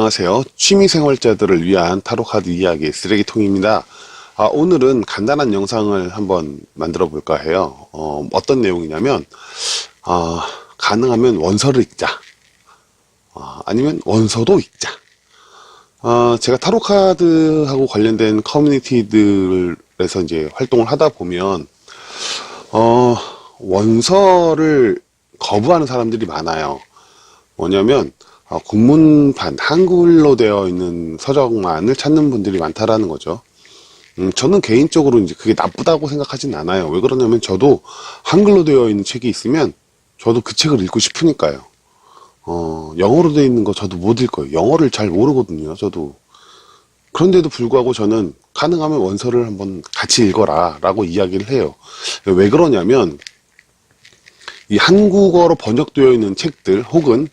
안녕하세요. 취미생활자들을 위한 타로카드 이야기 쓰레기통입니다. 오늘은 간단한 영상을 한번 만들어 볼까 해요. 어떤 내용이냐면 가능하면 원서를 읽자, 아니면 원서도 읽자. 제가 타로카드하고 관련된 커뮤니티들에서 이제 활동을 하다 보면 원서를 거부하는 사람들이 많아요. 뭐냐면 국문판, 한글로 되어 있는 서적만을 찾는 분들이 많다라는 거죠. 저는 개인적으로 이제 그게 나쁘다고 생각하진 않아요. 왜 그러냐면 저도 한글로 되어 있는 책이 있으면 저도 그 책을 읽고 싶으니까요. 영어로 되어 있는 거 저도 못 읽어요. 영어를 잘 모르거든요, 저도. 그런데도 불구하고 저는 가능하면 원서를 한번 같이 읽어라 라고 이야기를 해요. 왜 그러냐면 이 한국어로 번역되어 있는 책들 혹은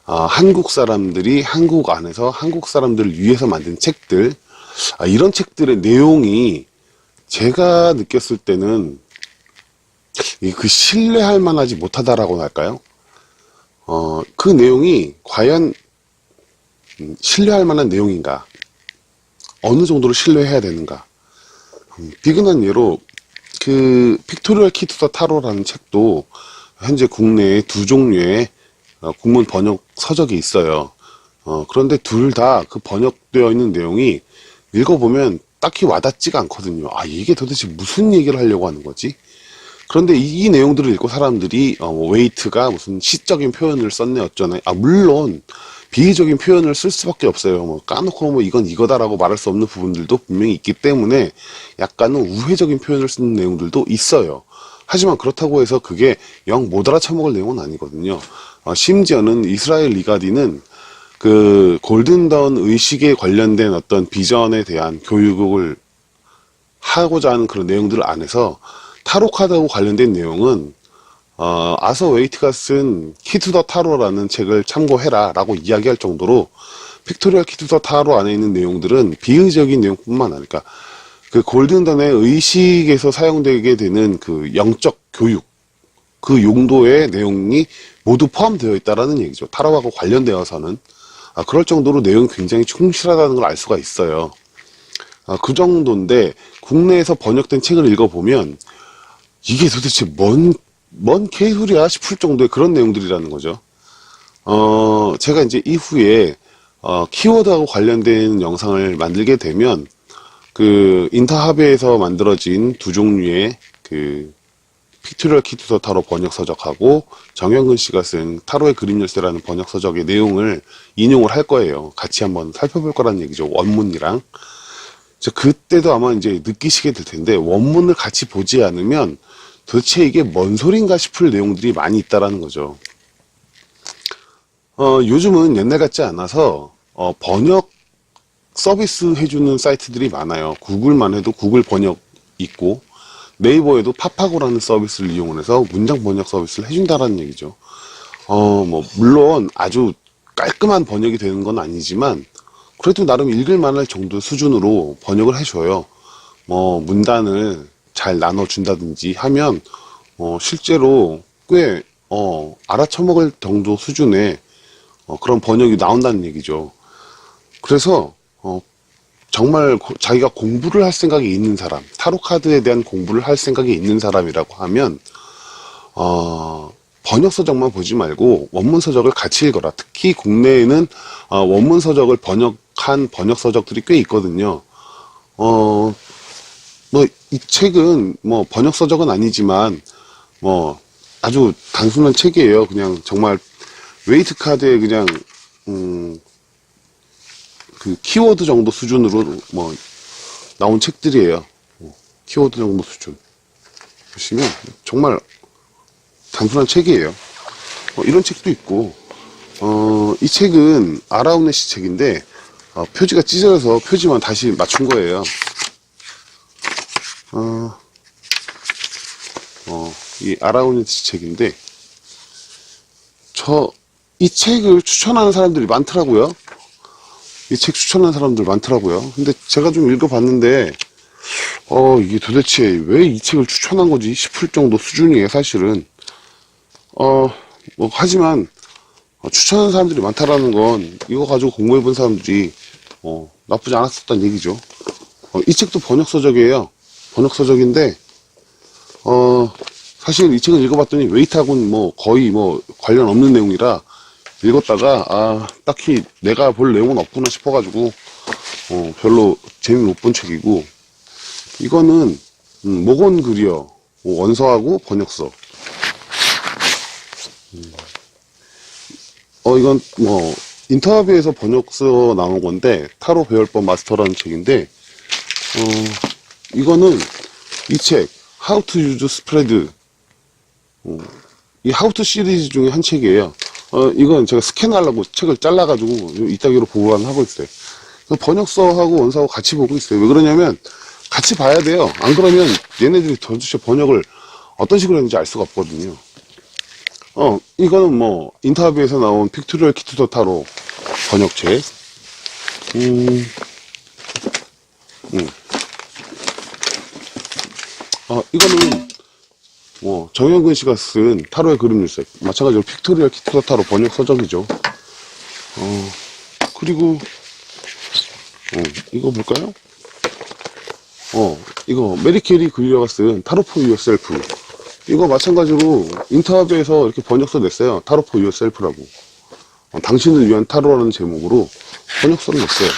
한국 사람들이 한국 안에서 한국 사람들을 위해서 만든 책들, 이런 책들의 내용이 제가 느꼈을 때는 그 신뢰할 만하지 못하다라고 할까요? 그 내용이 과연 신뢰할 만한 내용인가? 어느 정도로 신뢰해야 되는가? 비근한 예로 그 픽토리얼 키 투 더 타로라는 책도 현재 국내에 두 종류의 국문 번역 서적이 있어요. 그런데 둘 다 그 번역되어 있는 내용이 읽어보면 딱히 와닿지가 않거든요. 이게 도대체 무슨 얘기를 하려고 하는 거지? 그런데 이 내용들을 읽고 사람들이 웨이트가 무슨 시적인 표현을 썼네 어쩌네. 물론 비의적인 표현을 쓸 수밖에 없어요. 까놓고 이건 이거다라고 말할 수 없는 부분들도 분명히 있기 때문에 약간은 우회적인 표현을 쓰는 내용들도 있어요. 하지만 그렇다고 해서 그게 영 못 알아쳐먹을 내용은 아니거든요. 심지어는 이스라엘 리가디는 그 골든다운 의식에 관련된 어떤 비전에 대한 교육을 하고자 하는 그런 내용들을 안에서 타로카드하고 관련된 내용은 아서 웨이트가 쓴 키 투 더 타로라는 책을 참고해라 라고 이야기할 정도로 픽토리얼 키 투 더 타로 안에 있는 내용들은 비의적인 내용뿐만 아니라 그 골든다운의 의식에서 사용되게 되는 그 영적 교육, 그 용도의 내용이 모두 포함되어 있다라는 얘기죠. 타로하고 관련되어서는. 그럴 정도로 내용이 굉장히 충실하다는 걸 알 수가 있어요. 그 정도인데 국내에서 번역된 책을 읽어보면 이게 도대체 뭔 개소리야 싶을 정도의 그런 내용들이라는 거죠. 제가 이제 이후에 키워드하고 관련된 영상을 만들게 되면 그 인터하베에서 만들어진 두 종류의 그 픽토리얼 키 투 더 타로 번역 서적하고 정영근 씨가 쓴 타로의 그림 열쇠라는 번역 서적의 내용을 인용을 할 거예요. 같이 한번 살펴볼 거라는 얘기죠. 원문이랑. 그때도 아마 이제 느끼시게 될 텐데 원문을 같이 보지 않으면 도대체 이게 뭔 소린가 싶을 내용들이 많이 있다라는 거죠. 요즘은 옛날 같지 않아서 번역 서비스 해주는 사이트들이 많아요. 구글만 해도 구글 번역 있고 네이버에도 파파고라는 서비스를 이용해서 문장 번역 서비스를 해준다라는 얘기죠. 물론 아주 깔끔한 번역이 되는 건 아니지만 그래도 나름 읽을 만할 정도 수준으로 번역을 해줘요. 문단을 잘 나눠준다든지 하면 실제로 꽤 알아쳐먹을 정도 수준의 그런 번역이 나온다는 얘기죠. 그래서 정말 자기가 공부를 할 생각이 있는 사람, 타로카드에 대한 공부를 할 생각이 있는 사람이라고 하면 번역 서적만 보지 말고 원문 서적을 같이 읽어라. 특히 국내에는 원문 서적을 번역한 번역 서적들이 꽤 있거든요. 이 책은 번역 서적은 아니지만 아주 단순한 책이에요. 그냥 정말 웨이트 카드에 그냥 그 키워드 정도 수준으로 나온 책들이에요. 키워드 정도 수준. 보시면 정말 단순한 책이에요. 이런 책도 있고, 이 책은 아라우네시 책인데 표지가 찢어져서 표지만 다시 맞춘 거예요. 이 아라우네시 책인데 이 책을 추천하는 사람들이 많더라고요. 이 책 추천하는 사람들 많더라고요. 근데 제가 좀 읽어봤는데 이게 도대체 왜 이 책을 추천한 거지 싶을 정도 수준이에요, 사실은. 하지만 추천하는 사람들이 많다라는 건 이거 가지고 공부해본 사람들이 나쁘지 않았었다는 얘기죠. 이 책도 번역서적이에요. 번역서적인데 사실 이 책을 읽어봤더니 웨이트하고는 뭐 거의 뭐 관련 없는 내용이라 읽었다가 딱히 내가 볼 내용은 없구나 싶어가지고 별로 재미 못 본 책이고, 이거는 모건 그리어 원서하고 번역서. 이건 뭐 인터뷰에서 번역서 나온 건데, 타로 배열법 마스터라는 책인데, 이거는 이 책 How to Use Spread, 이 How to 시리즈 중에 한 책이에요. 이건 제가 스캔하려고 책을 잘라가지고 이따위로 보관하고 있어요. 번역서하고 원서하고 같이 보고 있어요. 왜 그러냐면 같이 봐야 돼요. 안 그러면 얘네들이 도대체 번역을 어떤 식으로 했는지 알 수가 없거든요. 이거는 뭐 인터뷰에서 나온 픽토리얼 키트 더 타로 번역책. 이거는 정현근 씨가 쓴 타로의 그림 일색, 마찬가지로 픽토리얼 키트 더 타로 번역 서적이죠. 그리고 이거 볼까요? 이거 메리 캐리 그리어가 쓴 타로 포 유어셀프. 이거 마찬가지로 인터뷰에서 이렇게 번역서 냈어요. 타로 포 유어셀프라고. 당신을 위한 타로라는 제목으로 번역서를 냈어요.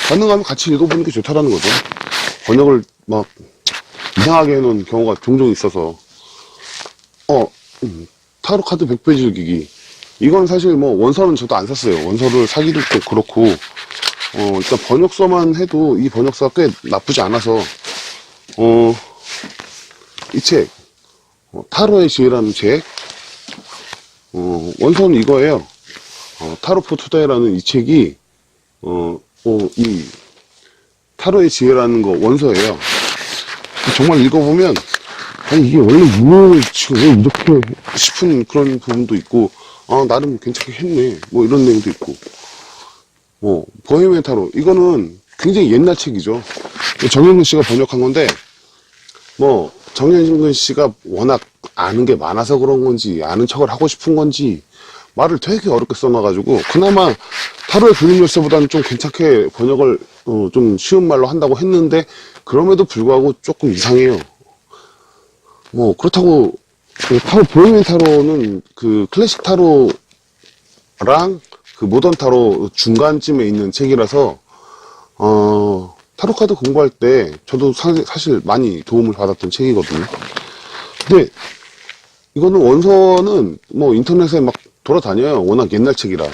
가능하면 같이 읽어보는 게 좋다라는 거죠. 번역을 막 이상하게 해놓은 경우가 종종 있어서. 타로 카드 100페이지 읽기. 이건 사실 뭐 원서는 저도 안 샀어요. 원서를 사기도 또 그렇고, 일단 번역서만 해도 이 번역서가 꽤 나쁘지 않아서, 이 책, 타로의 지혜라는 책, 원서는 이거예요. 타로 포 투데이라는 이 책이, 이 타로의 지혜라는 거 원서예요. 정말 읽어보면, 아니, 이게 원래 이 내용을 지금 왜 이렇게 싶은 그런 부분도 있고, 나름 괜찮게 했네. 뭐 이런 내용도 있고. 보헤미안 타로. 이거는 굉장히 옛날 책이죠. 정현근 씨가 번역한 건데, 정현근 씨가 워낙 아는 게 많아서 그런 건지, 아는 척을 하고 싶은 건지, 말을 되게 어렵게 써놔가지고, 그나마 타로의 그림 열쇠보다는 좀 괜찮게 번역을, 좀 쉬운 말로 한다고 했는데, 그럼에도 불구하고 조금 이상해요. 그렇다고, 타로, 보헤미안 타로는 그 클래식 타로랑 그 모던 타로 중간쯤에 있는 책이라서, 타로 카드 공부할 때 저도 사실 많이 도움을 받았던 책이거든요. 근데 이거는 원서는 뭐 인터넷에 막 돌아다녀요. 워낙 옛날 책이라.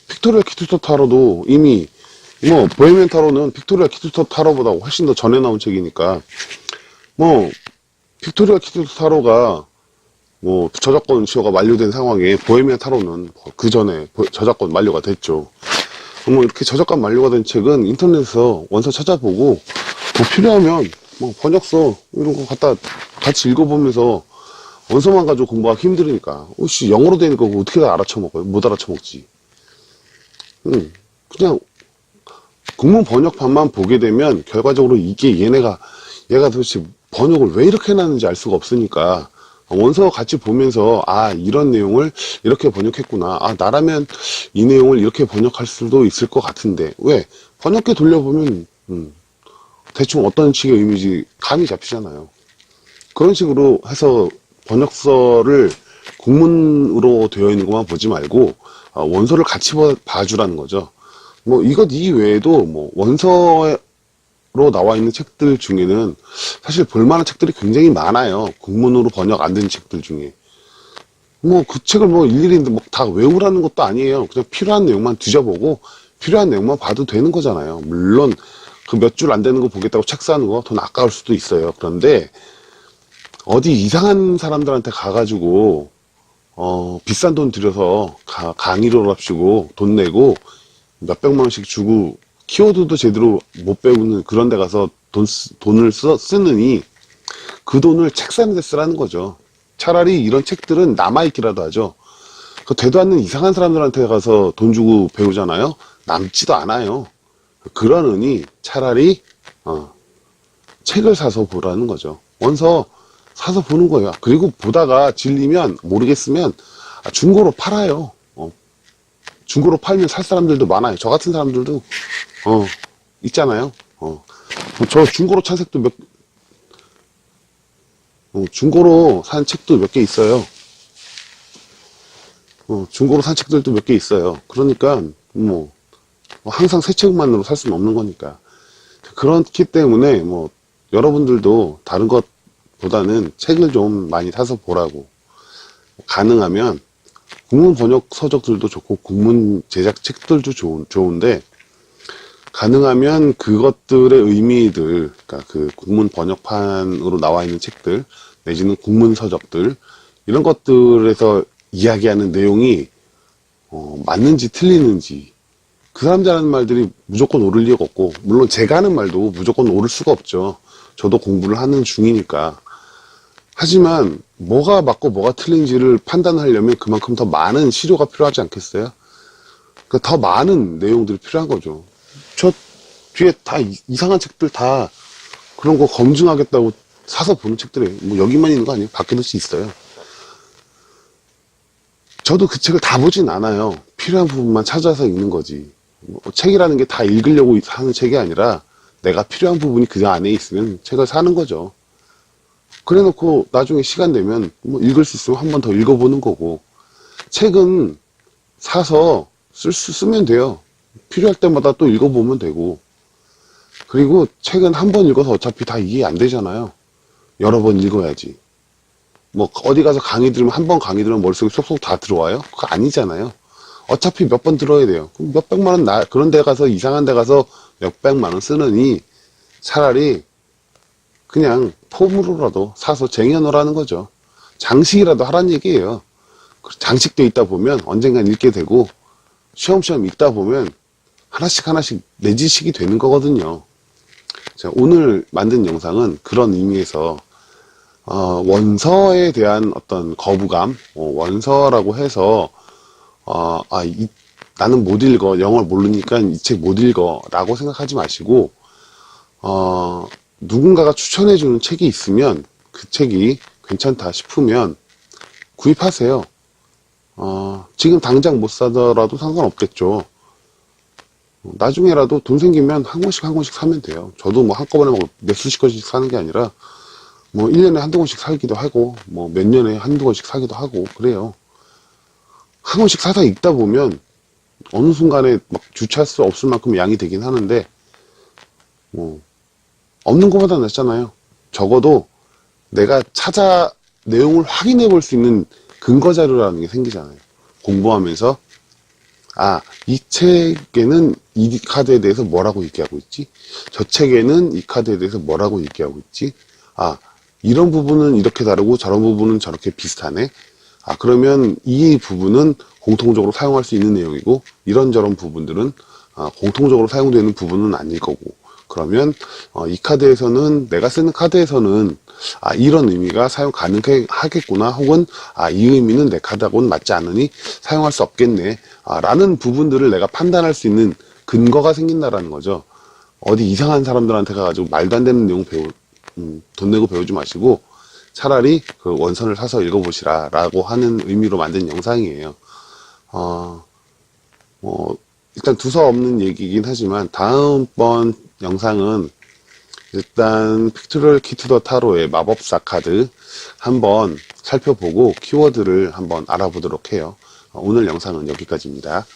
픽토리얼 키트 더 타로도 이미, 보헤미안 타로는 픽토리얼 키트 더 타로보다 훨씬 더 전에 나온 책이니까, 픽토리얼 키트 더 타로가 저작권 시효가 만료된 상황에 보헤미안 타로는 그 전에 저작권 만료가 됐죠. 이렇게 저작권 만료가 된 책은 인터넷에서 원서 찾아보고, 필요하면 번역서 이런 거 갖다 같이 읽어보면서, 원서만 가지고 공부하기 힘들으니까, 영어로 되니까 어떻게 다 알아쳐먹어요? 못 알아쳐먹지. 그냥 국문 번역판만 보게 되면 결과적으로 이게 얘가 도대체 번역을 왜 이렇게 해놨는지 알 수가 없으니까, 원서 같이 보면서 이런 내용을 이렇게 번역했구나, 나라면 이 내용을 이렇게 번역할 수도 있을 것 같은데, 왜 번역기 돌려보면 대충 어떤 식의 의미인지 감이 잡히잖아요. 그런 식으로 해서 번역서를 국문으로 되어 있는 것만 보지 말고 원서를 같이 봐주라는 거죠. 이것 이외에도 원서로 나와 있는 책들 중에는 사실 볼만한 책들이 굉장히 많아요. 국문으로 번역 안 된 책들 중에. 그 책을 일일이 다 외우라는 것도 아니에요. 그냥 필요한 내용만 뒤져보고 필요한 내용만 봐도 되는 거잖아요. 물론 그 몇 줄 안 되는 거 보겠다고 책 사는 거 돈 아까울 수도 있어요. 그런데 어디 이상한 사람들한테 가가지고 비싼 돈 들여서 강의를 합시고 돈 내고 몇백만 원씩 주고 키워드도 제대로 못 배우는 그런 데 가서 돈을 쓰느니 그 돈을 책 사는 데 쓰라는 거죠. 차라리 이런 책들은 남아있기라도 하죠. 그 되도 않는 이상한 사람들한테 가서 돈 주고 배우잖아요. 남지도 않아요. 그러느니 차라리 책을 사서 보라는 거죠. 원서 사서 보는 거예요. 그리고 보다가 질리면 모르겠으면 중고로 팔아요. 중고로 팔면 살 사람들도 많아요. 저 같은 사람들도, 있잖아요. 저 중고로 산 책도 중고로 산 책도 몇 개 있어요. 중고로 산 책들도 몇 개 있어요. 그러니까, 항상 새 책만으로 살 수는 없는 거니까. 그렇기 때문에, 여러분들도 다른 것보다는 책을 좀 많이 사서 보라고. 가능하면, 국문 번역 서적들도 좋고, 국문 제작 책들도 좋은데, 가능하면 그것들의 의미들, 그러니까 그 국문 번역판으로 나와 있는 책들, 내지는 국문 서적들, 이런 것들에서 이야기하는 내용이, 맞는지 틀리는지, 그 사람들 하는 말들이 무조건 옳을 리가 없고, 물론 제가 하는 말도 무조건 옳을 수가 없죠. 저도 공부를 하는 중이니까. 하지만, 뭐가 맞고 뭐가 틀린지를 판단하려면 그만큼 더 많은 시료가 필요하지 않겠어요? 그러니까 더 많은 내용들이 필요한 거죠. 저 뒤에 다 이상한 책들 다 그런 거 검증하겠다고 사서 보는 책들이 뭐 여기만 있는 거 아니에요? 밖에도 있어요. 저도 그 책을 다 보진 않아요. 필요한 부분만 찾아서 읽는 거지. 책이라는 게 다 읽으려고 하는 책이 아니라 내가 필요한 부분이 그 안에 있으면 책을 사는 거죠. 그래 놓고 나중에 시간 되면 읽을 수 있으면 한 번 더 읽어보는 거고, 책은 사서 쓰면 돼요. 필요할 때마다 또 읽어보면 되고, 그리고 책은 한 번 읽어서 어차피 다 이해 안 되잖아요. 여러 번 읽어야지. 어디 가서 강의 들으면 한 번 강의 들으면 머릿속에 쏙쏙 다 들어와요? 그거 아니잖아요. 어차피 몇 번 들어야 돼요. 그럼 몇백만 원, 그런 데 가서, 이상한 데 가서 몇백만 원 쓰느니 차라리 그냥 폼으로라도 사서 쟁여놓으라는 거죠. 장식이라도 하라는 얘기예요. 장식돼 있다 보면 언젠간 읽게 되고, 쉬엄쉬엄 읽다 보면 하나씩 하나씩 내 지식이 되는 거거든요. 자, 오늘 만든 영상은 그런 의미에서 원서에 대한 어떤 거부감, 원서라고 해서 나는 못 읽어, 영어를 모르니까 이 책 못 읽어 라고 생각하지 마시고, 누군가가 추천해주는 책이 있으면 그 책이 괜찮다 싶으면 구입하세요. 지금 당장 못 사더라도 상관없겠죠. 나중에라도 돈 생기면 한 권씩 사면 돼요. 저도 한꺼번에 몇 수십 권씩 사는 게 아니라 1년에 한두 권씩 사기도 하고 몇 년에 한두 권씩 사기도 하고 그래요. 한 권씩 사다 읽다 보면 어느 순간에 주체할 수 없을 만큼 양이 되긴 하는데 없는 것보다 낫잖아요. 적어도 내가 내용을 확인해 볼 수 있는 근거 자료라는 게 생기잖아요. 공부하면서 이 책에는 이 카드에 대해서 뭐라고 얘기하고 있지? 저 책에는 이 카드에 대해서 뭐라고 얘기하고 있지? 이런 부분은 이렇게 다르고 저런 부분은 저렇게 비슷하네. 그러면 이 부분은 공통적으로 사용할 수 있는 내용이고 이런저런 부분들은 공통적으로 사용되는 부분은 아닐 거고, 그러면 이 카드에서는, 내가 쓰는 카드에서는 이런 의미가 사용 가능하겠구나, 혹은 이 의미는 내 카드하고는 맞지 않으니 사용할 수 없겠네 라는 부분들을 내가 판단할 수 있는 근거가 생긴다라는 거죠. 어디 이상한 사람들한테 가가지고 말도 안 되는 내용 돈 내고 배우지 마시고 차라리 그 원서를 사서 읽어보시라 라고 하는 의미로 만든 영상이에요. 일단 두서없는 얘기이긴 하지만 다음번 영상은 일단 픽토리얼 키 투 더 타로의 마법사 카드 한번 살펴보고 키워드를 한번 알아보도록 해요. 오늘 영상은 여기까지입니다.